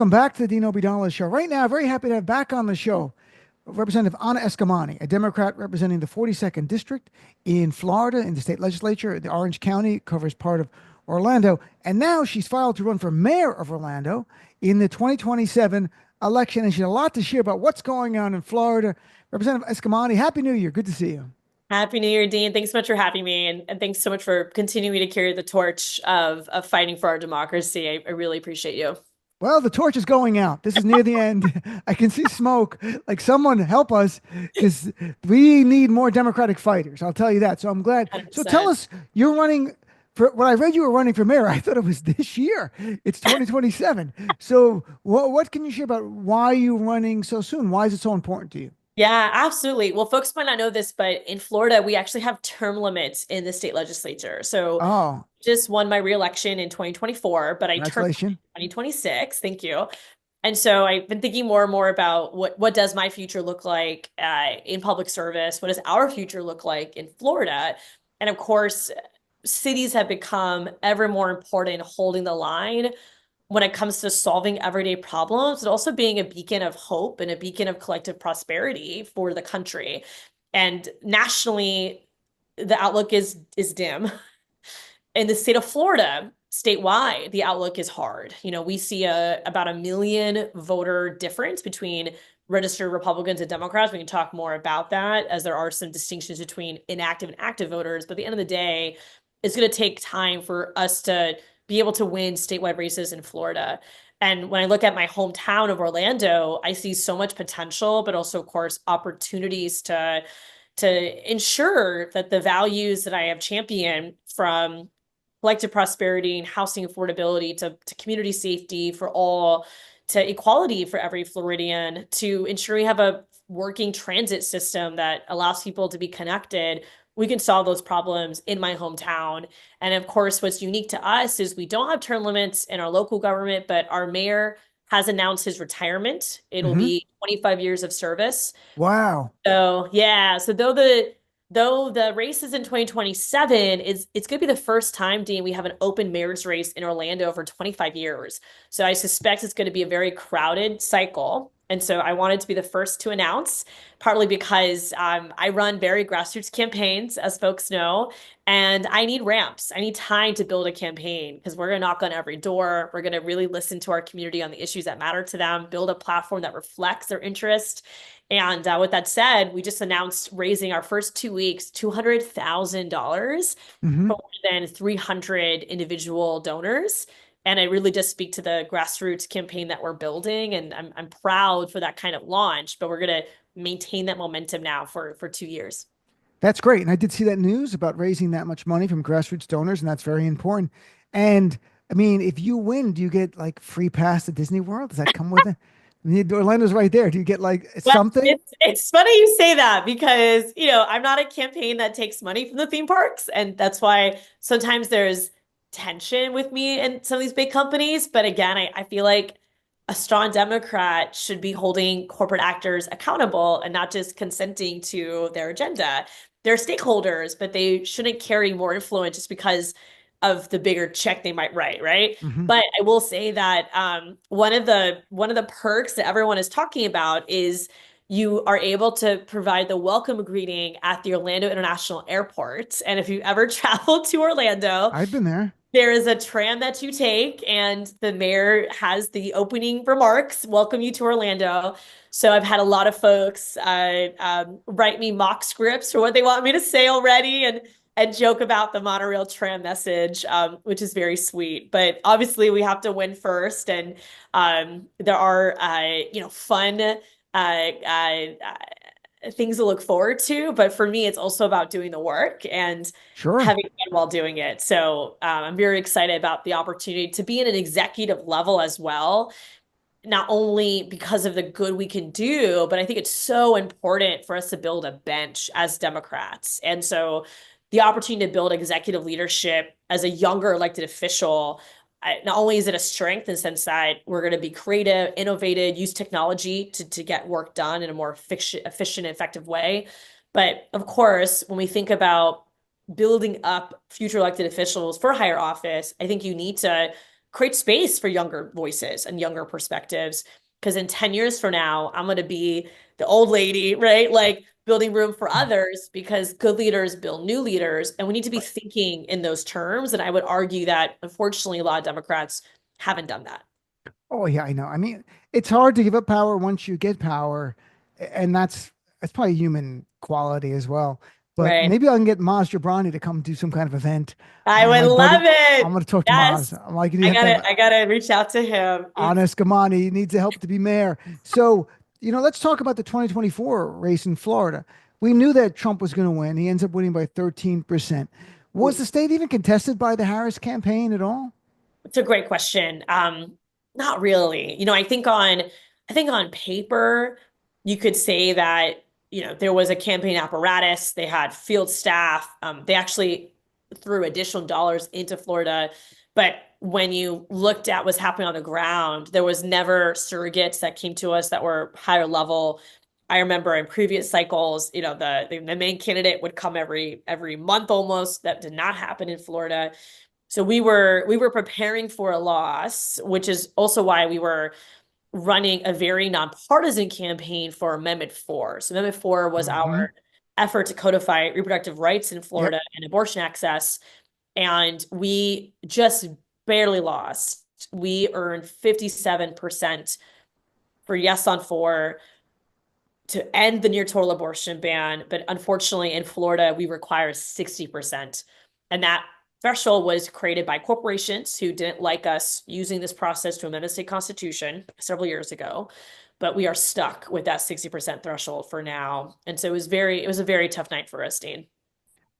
Welcome back to the Dean Obeidallah show. Right now, very happy to have back on the show Representative Anna Eskamani, a Democrat representing the 42nd District in Florida in the state legislature. The Orange County covers part of Orlando. And now she's filed to run for mayor of Orlando in the 2027 election. And she has a lot to share about what's going on in Florida. Representative Eskamani, Happy New Year. Good to see you. Happy New Year, Dean. Thanks so much for having me. And thanks so much for continuing to carry the torch of fighting for our democracy. I really appreciate you. Well, the torch is going out. This is near the end. I can see smoke. Like, someone help us because we need more Democratic fighters. I'll tell you that. So I'm glad. So tell 100%. us, you're running for when I read you were running for mayor, I thought it was this year. It's 2027. So what can you share about why you're running so soon? Why is it so important to you? Yeah, absolutely. Well, folks might not know this, but in Florida, we actually have term limits in the state legislature. So Oh, just won my reelection in 2024, but I turned congratulations. in 2026. Thank you. And so I've been thinking more and more about what does my future look like in public service? What does our future look like in Florida? And of course, cities have become ever more important holding the line when it comes to solving everyday problems and also being a beacon of hope and a beacon of collective prosperity for the country. And nationally, the outlook is dim. In the state of Florida, statewide, the outlook is hard. We see about a million voter difference between registered Republicans and Democrats. We can talk more about that as there are some distinctions between inactive and active voters. But at the end of the day, it's going to take time for us to be able to win statewide races in Florida. And when I look at my hometown of Orlando, I see so much potential, but also, of course, opportunities to ensure that the values that I have championed, from collective prosperity and housing affordability to community safety for all, to equality for every Floridian, to ensure we have a working transit system that allows people to be connected, we can solve those problems in my hometown. And of course, what's unique to us is we don't have term limits in our local government, but our mayor has announced his retirement. It'll Hmm. be 25 years of service. Wow. So yeah, so though the race is in 2027, it's going to be the first time, Dean, we have an open mayor's race in Orlando for 25 years. So I suspect it's going to be a very crowded cycle. And so I wanted to be the first to announce, partly because I run very grassroots campaigns, as folks know, and I need ramps. I need time to build a campaign because we're going to knock on every door. We're going to really listen to our community on the issues that matter to them, build a platform that reflects their interest. And with that said, we just announced raising our first 2 weeks $200,000 Hmm. for more than 300 individual donors. And I really just speak to the grassroots campaign that we're building. And I'm proud for that kind of launch, but we're going to maintain that momentum now for 2 years. That's great. And I did see that news about raising that much money from grassroots donors, and that's very important. And I mean, if you win, do you get like free pass to Disney World? Does that come with it? I mean, Orlando's right there. Do you get like Well, something? it's funny you say that because, I'm not a campaign that takes money from the theme parks. And that's why sometimes there's tension with me and some of these big companies. But again, I feel like a strong Democrat should be holding corporate actors accountable and not just consenting to their agenda. They're stakeholders, but they shouldn't carry more influence just because of the bigger check they might write, right? Hmm. But I will say that one of the perks that everyone is talking about is you are able to provide the welcome greeting at the Orlando International Airport. And if you ever travel to Orlando, I've been there. there is a tram that you take, and the mayor has the opening remarks, welcome you to Orlando. So I've had a lot of folks write me mock scripts for what they want me to say already, and joke about the monorail tram message, which is very sweet. But obviously, we have to win first, and there are fun things to look forward to. But for me, it's also about doing the work and Sure. having fun while doing it. So I'm very excited about the opportunity to be in an executive level as well, not only because of the good we can do, but I think it's so important for us to build a bench as Democrats. And so the opportunity to build executive leadership as a younger elected official, not only is it a strength in the sense that we're going to be creative, innovative, use technology to get work done in a more efficient, effective way. But of course, when we think about building up future elected officials for higher office, I think you need to create space for younger voices and younger perspectives. Because in 10 years from now, I'm going to be the old lady, right? Like building room for others because good leaders build new leaders. And we need to be thinking in those terms. And I would argue that unfortunately, a lot of Democrats haven't done that. Oh yeah, I know. I mean, it's hard to give up power once you get power, and that's probably human quality as well. But Right. maybe I can get Maz Jobrani to come do some kind of event. I would My love buddy, I'm it. going to talk to Maz. Yes. I'm like, you have to have I gotta reach out to him. It's Eskamani. He needs the help to be mayor. So, let's talk about the 2024 race in Florida. We knew that Trump was going to win. He ends up winning by 13%. Was the state even contested by the Harris campaign at all? It's a great question. Not really. I think on paper, you could say that, there was a campaign apparatus, they had field staff, they actually threw additional dollars into Florida. But when you looked at what's happening on the ground, there was never surrogates that came to us that were higher level. I remember in previous cycles, the main candidate would come every month almost. That did not happen in Florida. So we were preparing for a loss, which is also why we were running a very nonpartisan campaign for Amendment 4. So Amendment 4 was Hmm. our effort to codify reproductive rights in Yep. Florida and abortion access. And we just barely lost. We earned 57% for yes on 4 to end the near total abortion ban. But unfortunately, in Florida, we require 60%. And that threshold was created by corporations who didn't like us using this process to amend the state constitution several years ago. But we are stuck with that 60% threshold for now. And so it was a very tough night for us, Dean.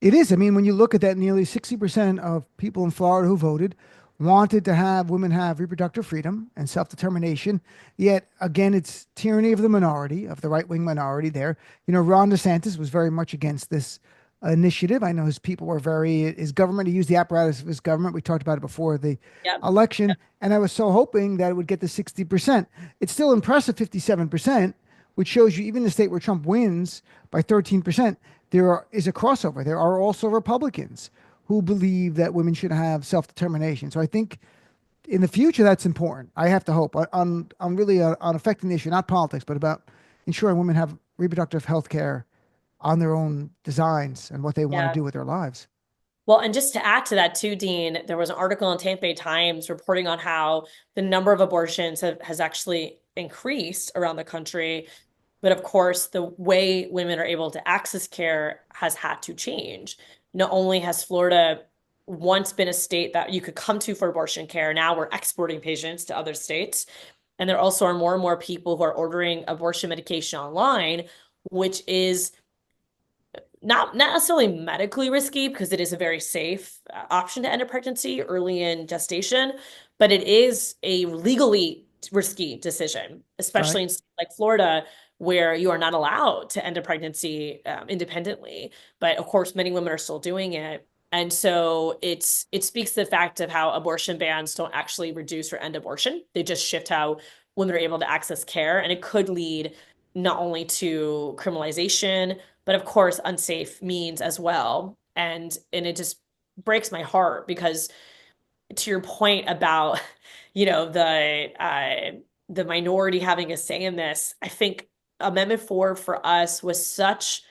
It is. I mean, when you look at that, nearly 60% of people in Florida who voted wanted to have women have reproductive freedom and self determination. Yet again, it's tyranny of the minority, of the right wing minority there. Ron DeSantis was very much against this initiative. I know his people were his government, he used the apparatus of his government. We talked about it before the Yep. election. And I was so hoping that it would get to 60%. It's still impressive, 57%, which shows you even the state where Trump wins by 13%, is a crossover. There are also Republicans who believe that women should have self-determination. So I think in the future that's important. I have to hope on really on affecting the issue, not politics, but about ensuring women have reproductive health care on their own designs and what they want to Yeah. do with their lives. Well, and just to add to that too, Dean, there was an article in Tampa Bay Times reporting on how the number of abortions has actually increased around the country. But of course, the way women are able to access care has had to change. Not only has Florida once been a state that you could come to for abortion care, now we're exporting patients to other states. And there also are more and more people who are ordering abortion medication online, which is not necessarily medically risky because it is a very safe option to end a pregnancy early in gestation, but it is a legally risky decision, Right. especially in states like Florida, where you are not allowed to end a pregnancy independently. But of course, many women are still doing it. And so it speaks to the fact of how abortion bans don't actually reduce or end abortion. They just shift how women are able to access care. And it could lead not only to criminalization, but of course unsafe means as well. And it just breaks my heart because to your point about, you know, the minority having a say in this, I think Amendment 4 for us was such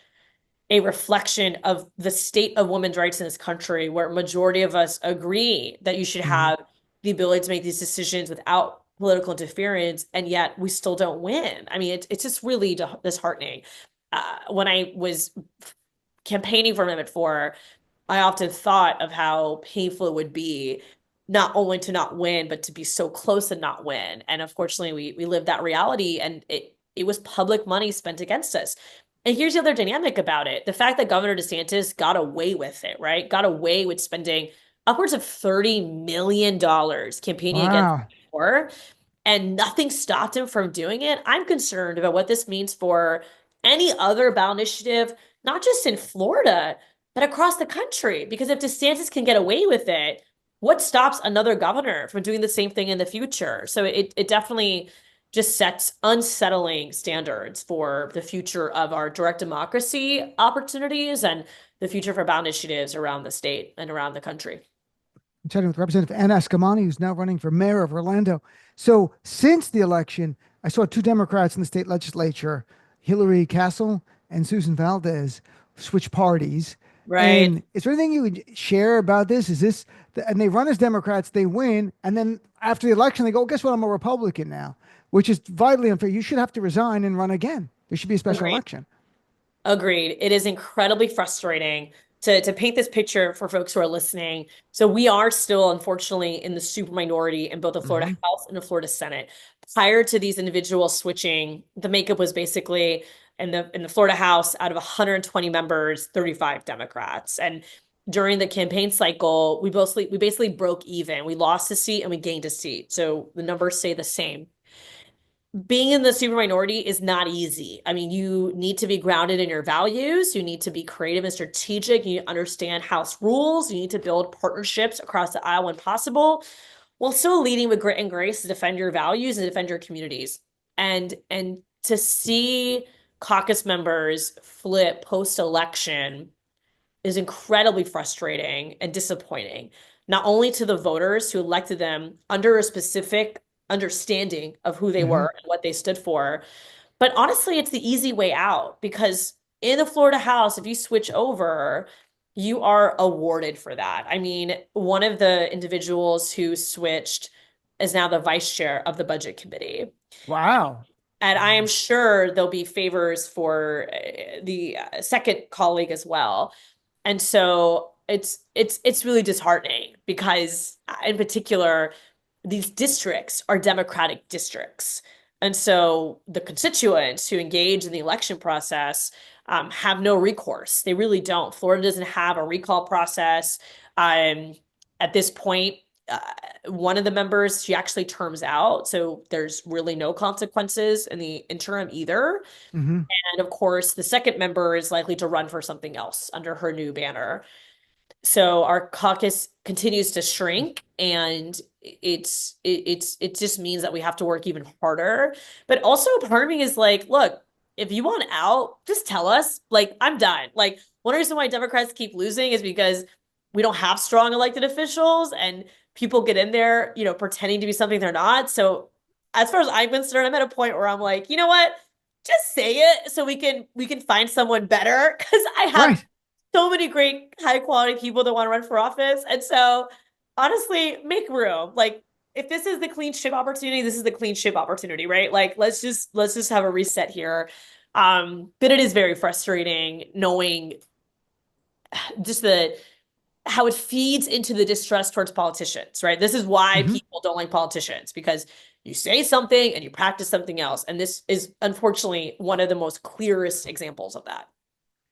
a reflection of the state of women's rights in this country, where a majority of us agree that you should Mhm. have the ability to make these decisions without political interference, and yet we still don't win. I mean, it's just really disheartening. When I was campaigning for Amendment 4, I often thought of how painful it would be not only to not win, but to be so close and not win. And unfortunately, we lived that reality, and it was public money spent against us. And here's the other dynamic about it. The fact that Governor DeSantis got away with it, right? Got away with spending upwards of $30 million campaigning against Wow. war, and nothing stopped him from doing it. I'm concerned about what this means for any other ballot initiative, not just in Florida, but across the country. Because if DeSantis can get away with it, what stops another governor from doing the same thing in the future? So it definitely just sets unsettling standards for the future of our direct democracy opportunities and the future for ballot initiatives around the state and around the country. I'm chatting with Representative Anna Eskamani, who's now running for mayor of Orlando. So since the election, I saw two Democrats in the state legislature, Hillary Castle and Susan Valdez, switch parties. Right. And is there anything you would share about this? Is this, and they run as Democrats, they win, and then after the election, they go, guess what? I'm a Republican now, which is vitally unfair. You should have to resign and run again. There should be a special Agreed. election. Agreed. It is incredibly frustrating to paint this picture for folks who are listening. So we are still, unfortunately, in the super minority in both the Florida Hmm. House and the Florida Senate. Prior to these individuals switching, the makeup was basically in the Florida House, out of 120 members, 35 Democrats. And during the campaign cycle, we basically broke even. We lost a seat and we gained a seat. So the numbers stay the same. Being in the super minority is not easy. I mean, you need to be grounded in your values. You need to be creative and strategic. You need to understand house rules. You need to build partnerships across the aisle when possible, while still leading with grit and grace to defend your values and defend your communities. And to see caucus members flip post-election is incredibly frustrating and disappointing, not only to the voters who elected them under a specific understanding of who they Hmm. were and what they stood for, but honestly, it's the easy way out because in the Florida House, if you switch over, you are awarded for that. I mean, one of the individuals who switched is now the vice chair of the budget committee. Wow. And I am sure there'll be favors for the second colleague as well. And so it's really disheartening because in particular, these districts are Democratic districts. And so the constituents who engage in the election process have no recourse. They really don't. Florida doesn't have a recall process. Um, at this point, uh, one of the members, she actually terms out. So there's really no consequences in the interim either. Hmm. And of course, the second member is likely to run for something else under her new banner. So our caucus continues to shrink, and it just means that we have to work even harder. But also part of me is like, look, if you want out, just tell us. Like, I'm done. Like, one reason why Democrats keep losing is because we don't have strong elected officials and people get in there, pretending to be something they're not. So as far as I'm concerned, I'm at a point where I'm like, you know what? Just say it so we can find someone better because I have Right. so many great high quality people that want to run for office. And so honestly, make room. Like if this is the clean ship opportunity, this is the clean ship opportunity, right? Like let's just have a reset here. But it is very frustrating knowing just the how it feeds into the distrust towards politicians, right? This is why Hmm. people don't like politicians because you say something and you practice something else. And this is unfortunately one of the most clearest examples of that.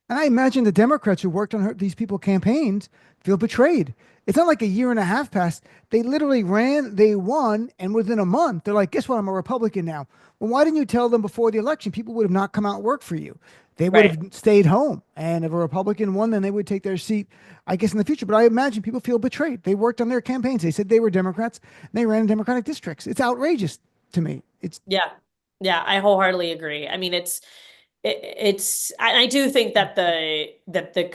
And I imagine the Democrats who worked on these people campaigns feel betrayed. It's not like a year and a half passed. They literally ran, they won, and within a month, they're like, guess what? I'm a Republican now. Well, why didn't you tell them before the election? People would have not come out and worked for you. They would Right. have stayed home. And if a Republican won, then they would take their seat, I guess, in the future. But I imagine people feel betrayed. They worked on their campaigns. They said they were Democrats, and they ran in Democratic districts. It's outrageous to me. It's, Yeah. Yeah, I wholeheartedly agree. I mean, it's I do think that their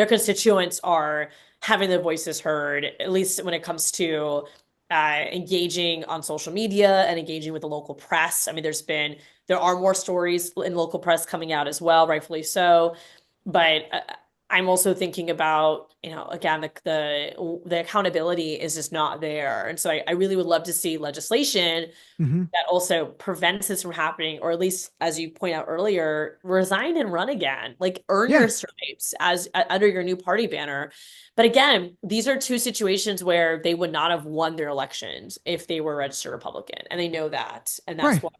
constituents are having their voices heard, at least when it comes to engaging on social media and engaging with the local press. I mean, there are more stories in local press coming out as well, rightfully so. But I'm also thinking about, again, the accountability is just not there. And so I really would love to see legislation mhm. that also prevents this from happening, or at least, as you point out earlier, resign and run again. Like earn Yeah. your stripes as under your new party banner. But again, these are two situations where they would not have won their elections if they were a registered Republican, and they know that, and that's Right. why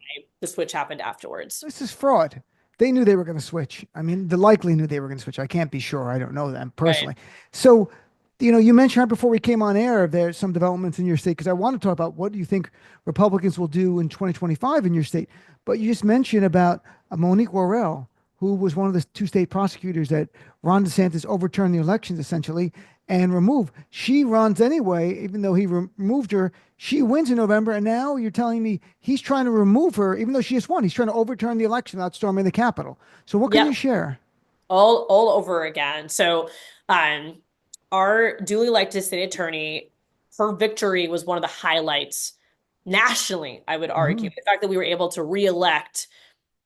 the switch happened afterwards. This is fraud. They knew they were going to switch. I mean, they likely knew they were going to switch. I can't be sure. I don't know them Right. personally. So, you mentioned right before we came on air there's some developments in your state because I want to talk about what do you think Republicans will do in 2025 in your state. But you just mentioned about Monique Worrell, who was one of the two state prosecutors that Ron DeSantis overturned the elections essentially and removed. She runs anyway, even though he removed her. She wins in November, and now you're telling me he's trying to remove her, even though she just won. He's trying to overturn the election without storming the Capitol. So, what can you Yep. share? All over again. So, um, our duly elected state attorney her victory was one of the highlights nationally, I would argue. The fact that we were able to reelect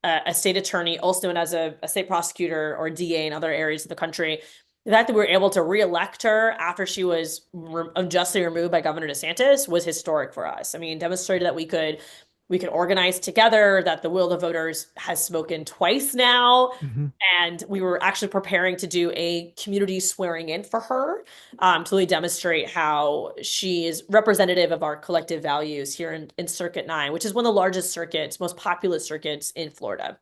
a state attorney, also known as a state prosecutor or DA in other areas of the country, the fact that we were able to reelect her after she was unjustly removed by Governor DeSantis was historic for us. I mean, demonstrated that we could organize together, that the will of the voters has spoken twice now. Mm-hmm. And we were actually preparing to do a community swearing in for her, to really demonstrate how she is representative of our collective values here in Circuit 9, which is one of the largest circuits, most populous circuits in Florida.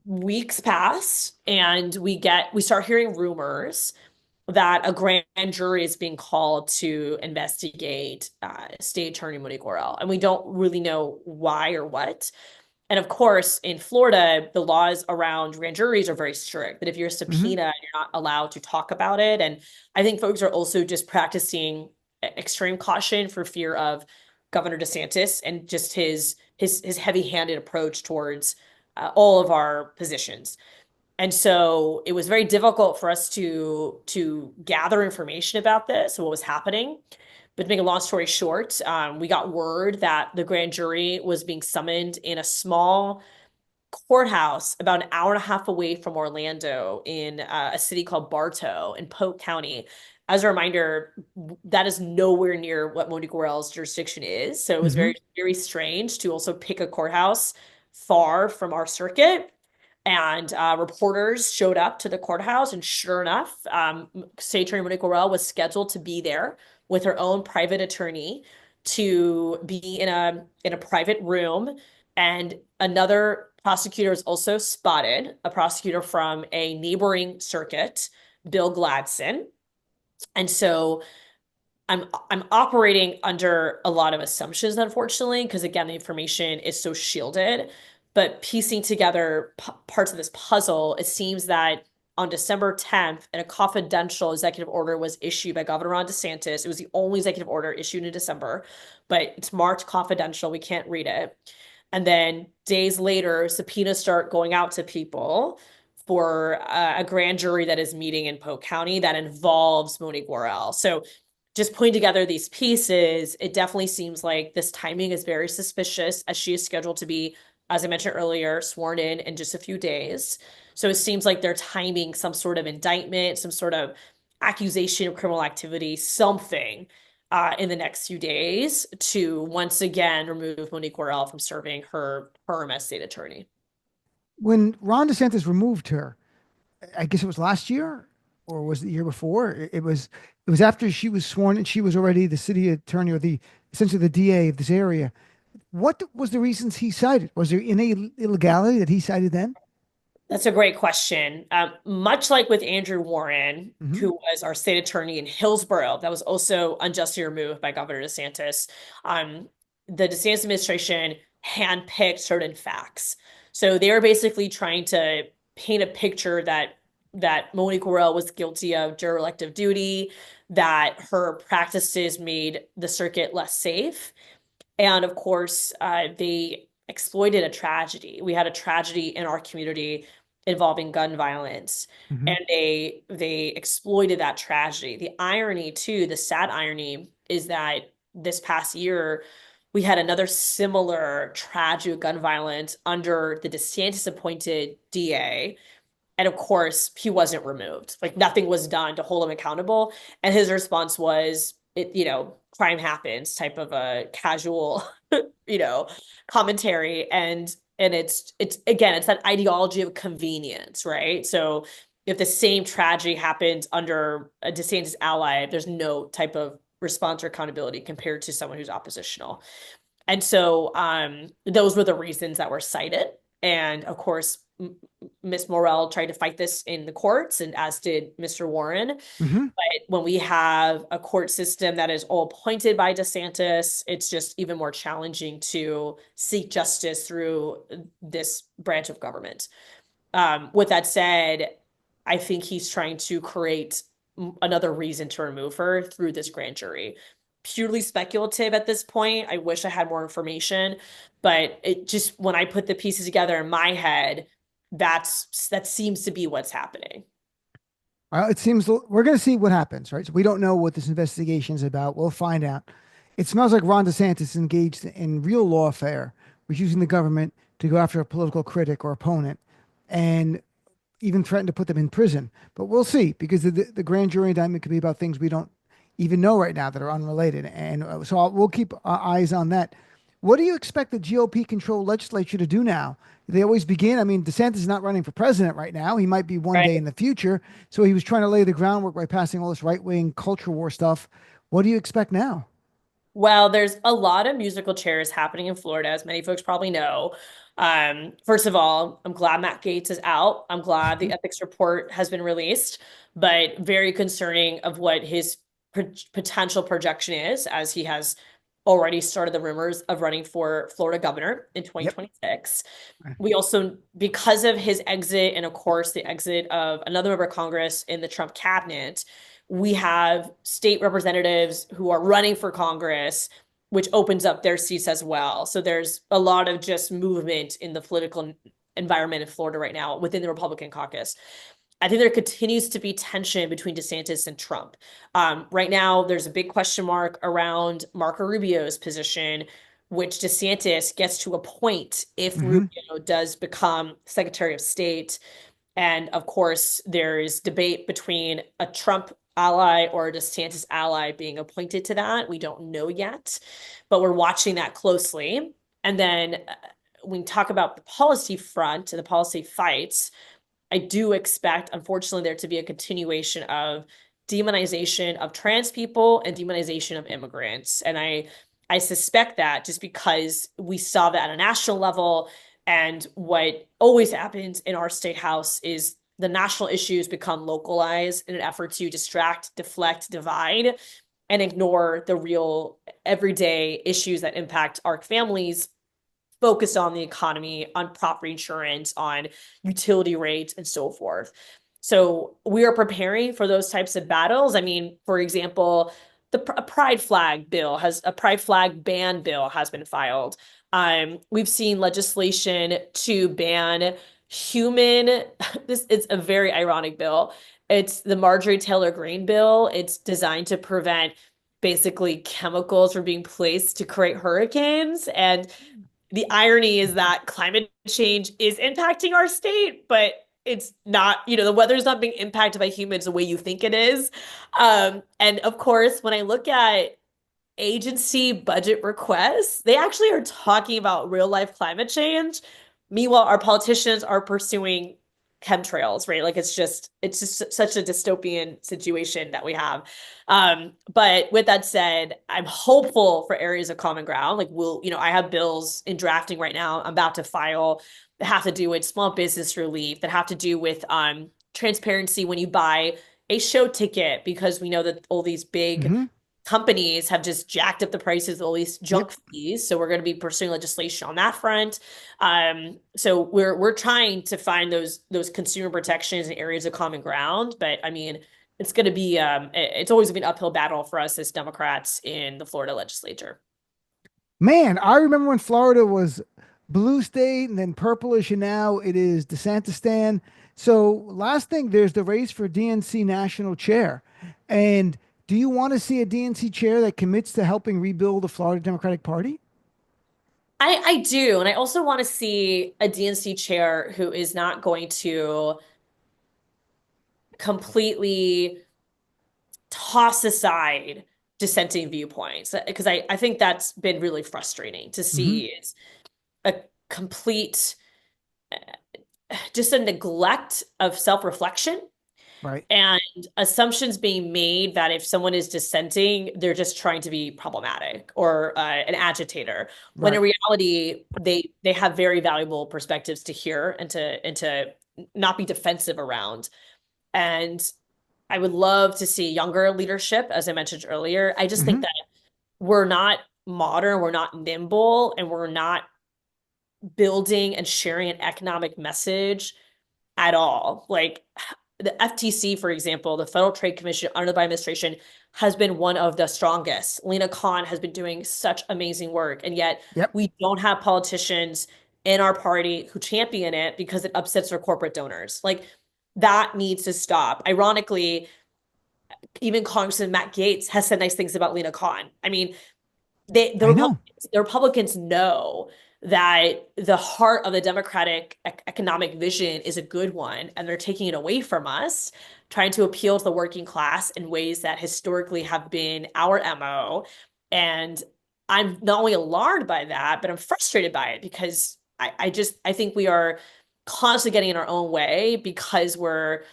Weeks pass and we start hearing rumors that a grand jury is being called to investigate State Attorney Monique Worrell. And we don't really know why or what. And of course, in Florida, the laws around grand juries are very strict, that if you're subpoenaed, you're not allowed to talk about it. And I think folks are also just practicing extreme caution for fear of Governor DeSantis and just his heavy-handed approach towards all of our positions. And so it was very difficult for us to gather information about this, what was happening. But to make a long story short, we got word that the grand jury was being summoned in a small courthouse about an hour and a half away from Orlando in a city called Bartow in Polk County. As a reminder, that is nowhere near what Monique Worrell's jurisdiction is. So it was very, very strange to also pick a courthouse far from our circuit. And reporters showed up to the courthouse, and sure enough, State Attorney Monique Worrell was scheduled to be there with her own private attorney to be in a private room. And another prosecutor is also spotted, a prosecutor from a neighboring circuit, Bill Gladson. And so I'm operating under a lot of assumptions, unfortunately, because again, the information is so shielded. But piecing together parts of this puzzle, it seems that on December 10th, a confidential executive order was issued by Governor Ron DeSantis. It was the only executive order issued in December, but it's marked confidential. We can't read it. And then days later, subpoenas start going out to people for a grand jury that is meeting in Polk County that involves Monique Worrell. So just putting together these pieces, it definitely seems like this timing is very suspicious, as she is scheduled to be, as I mentioned earlier, sworn in just a few days. So it seems like they're timing some sort of indictment, some sort of accusation of criminal activity, something in the next few days to once again remove Monique Worrell from serving her term as state attorney. When Ron DeSantis removed her, I guess it was last year or was it the year before? It was after she was sworn and she was already the city attorney or essentially the DA of this area. What was the reasons he cited? Was there any illegality that he cited then? That's a great question. Much like with Andrew Warren, who was our state attorney in Hillsborough, that was also unjustly removed by Governor DeSantis. The DeSantis administration handpicked certain facts. So they were basically trying to paint a picture that Monique Worrell was guilty of juror elective duty, that her practices made the circuit less safe. And of course, they exploited a tragedy. We had a tragedy in our community involving gun violence, and they exploited that tragedy. The irony, too, the sad irony, is that this past year, we had another similar tragedy of gun violence under the DeSantis-appointed DA. And of course, he wasn't removed. Like nothing was done to hold him accountable. And his response was, crime happens type of a casual, commentary. And it's again, it's that ideology of convenience, right? So if the same tragedy happens under a DeSantis ally, there's no type of response or accountability compared to someone who's oppositional. And so those were the reasons that were cited. And of course, Miss Worrell tried to fight this in the courts, and as did Mr. Warren. But when we have a court system that is all appointed by DeSantis, it's just even more challenging to seek justice through this branch of government. With that said, I think he's trying to create another reason to remove her through this grand jury. Purely speculative at this point. I wish I had more information, but it just, when I put the pieces together in my head, that seems to be what's happening. Well, it seems we're going to see what happens, right? So we don't know what this investigation is about. We'll find out. It smells like Ron DeSantis is engaged in real lawfare, which using the government to go after a political critic or opponent, and even threaten to put them in prison. But we'll see because the grand jury indictment could be about things we don't even know right now that are unrelated. And we'll keep our eyes on that. What do you expect the GOP controlled legislature to do now? They always begin. I mean, DeSantis is not running for president right now. He might be one day Right. in the future. So he was trying to lay the groundwork by passing all this right wing culture war stuff. What do you expect now? Well, there's a lot of musical chairs happening in Florida, as many folks probably know. First of all, I'm glad Matt Gaetz is out. I'm glad the ethics report has been released, but very concerning of what his potential projection is, as he has already started the rumors of running for Florida governor in Yep. 2026. We also, because of his exit and of course the exit of another member of Congress in the Trump cabinet, we have state representatives who are running for Congress, which opens up their seats as well. So there's a lot of just movement in the political environment in Florida right now within the Republican caucus. I think there continues to be tension between DeSantis and Trump. Right now, there's a big question mark around Marco Rubio's position, which DeSantis gets to appoint if Hmm. Rubio does become Secretary of State. And of course, there is debate between a Trump ally or a DeSantis ally being appointed to that. We don't know yet, but we're watching that closely. And then when we talk about the policy front and the policy fights, I do expect, unfortunately, there to be a continuation of demonization of trans people and demonization of immigrants. And I suspect that just because we saw that at a national level, and what always happens in our state house is the national issues become localized in an effort to distract, deflect, divide, and ignore the real everyday issues that impact our families, focused on the economy, on property insurance, on utility rates, and so forth. So we are preparing for those types of battles. I mean, for example, a pride flag bill has a pride flag ban bill has been filed. We've seen legislation to ban human. This is a very ironic bill. It's the Marjorie Taylor Greene bill. It's designed to prevent basically chemicals from being placed to create hurricanes. And the irony is that climate change is impacting our state, but it's not, the weather's not being impacted by humans the way you think it is. And of course, when I look at agency budget requests, they actually are talking about real life climate change. Meanwhile, our politicians are pursuing chemtrails, right? Like it's just such a dystopian situation that we have. But with that said, I'm hopeful for areas of common ground. Like I have bills in drafting right now. I'm about to file that have to do with small business relief, that have to do with transparency when you buy a show ticket, because we know that all these big Hmm. companies have just jacked up the prices of all these Yep. junk fees. So we're going to be pursuing legislation on that front. So we're trying to find those consumer protections and areas of common ground. But I mean, it's going to be it's always been an uphill battle for us as Democrats in the Florida legislature. Man, I remember when Florida was blue state and then purplish, and now it is DeSantistan. So, last thing, there's the race for DNC national chair. And do you want to see a DNC chair that commits to helping rebuild the Florida Democratic Party? I do, and I also want to see a DNC chair who is not going to completely toss aside dissenting viewpoints, because I think that's been really frustrating to Hmm. see is a complete just a neglect of self-reflection Right. and assumptions being made that if someone is dissenting, they're just trying to be problematic or an agitator. When in Right. reality, they have very valuable perspectives to hear and to not be defensive around. And I would love to see younger leadership, as I mentioned earlier. I just think Hmm. that we're not modern, we're not nimble, and we're not building and sharing an economic message at all. Like the FTC, for example, the Federal Trade Commission under the Biden administration has been one of the strongest. Lena Khan has been doing such amazing work, and yet Yep. we don't have politicians in our party who champion it because it upsets their corporate donors. Like that needs to stop. Ironically, even Congressman Matt Gaetz has said nice things about Lena Khan. I mean, I know. The Republicans know that the heart of the Democratic economic vision is a good one, and they're taking it away from us, trying to appeal to the working class in ways that historically have been our MO. And I'm not only alarmed by that, but I'm frustrated by it because I think we are constantly getting in our own way because we're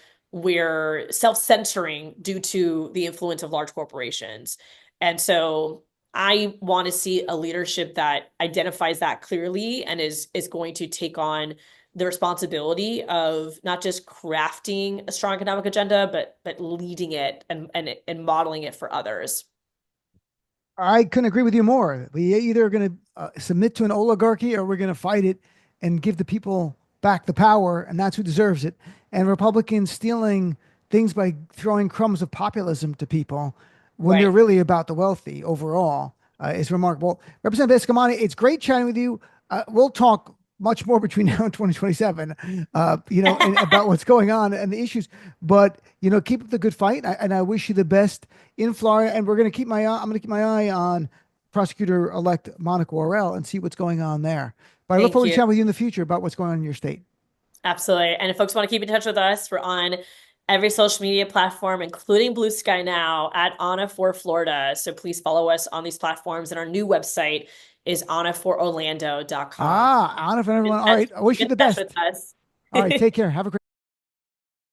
self-censoring due to the influence of large corporations. And so I want to see a leadership that identifies that clearly and is going to take on the responsibility of not just crafting a strong economic agenda, but leading it and modeling it for others. I couldn't agree with you more. We either are going to submit to an oligarchy or we're going to fight it and give the people back the power, and that's who deserves it. And Republicans stealing things by throwing crumbs of populism to people when they're Right. really about the wealthy overall is remarkable. Representative Eskamani, it's great chatting with you. We'll talk much more between now and 2027, and about what's going on and the issues. But keep up the good fight, and I wish you the best in Florida. And we're going to keep my eye. I'm going to keep my eye on prosecutor-elect Monique Worrell and see what's going on there. But I look Thank forward to you. chatting with you in the future about what's going on in your state. Absolutely. And if folks want to keep in touch with us, we're on every social media platform, including Blue Sky now at Anna for Florida. So please follow us on these platforms. And our new website is annafororlando.com. Ah, Anna, for everyone. All right. I wish Keep you in the touch with best. us. All right. Take care. Have a great